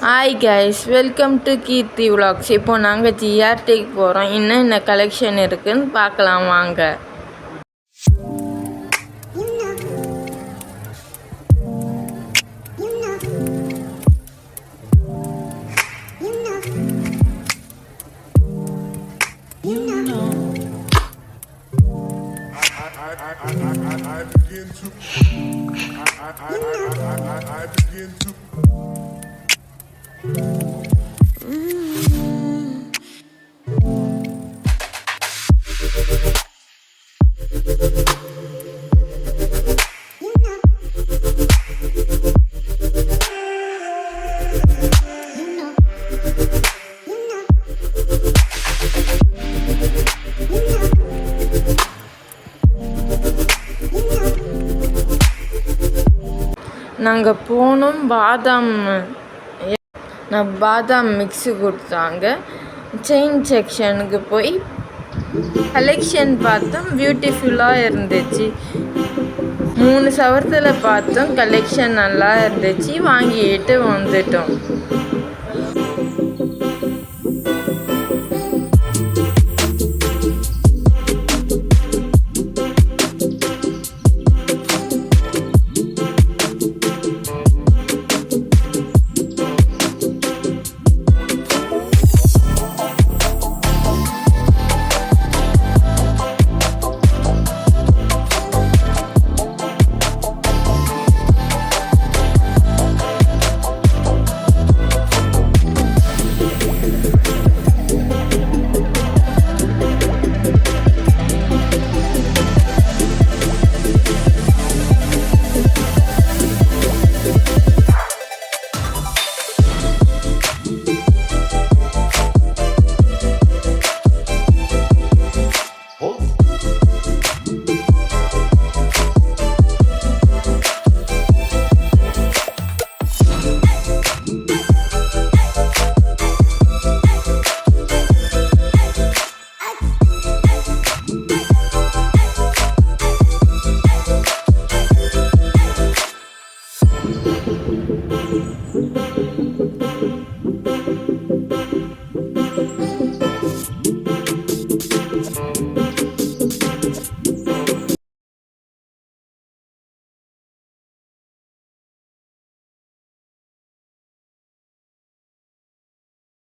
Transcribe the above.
Hi guys, welcome to Keerthi vlogs. இப்போ நாங்கள் ஜிஆர்டிக்கு போகிறோம். என்ன கலெக்ஷன் இருக்குன்னு பார்க்கலாம் வாங்க. நாங்கள் போனோம். பாதாம் மிக்ஸு கொடுத்தாங்க. செயின் செக்ஷனுக்கு போய் கலெக்ஷன் பார்த்தோம். பியூட்டிஃபுல்லாக இருந்துச்சு. 3 சவரத்தில் பார்த்தோம். கலெக்ஷன் நல்லா இருந்துச்சு. வாங்கிட்டு வந்துட்டோம்.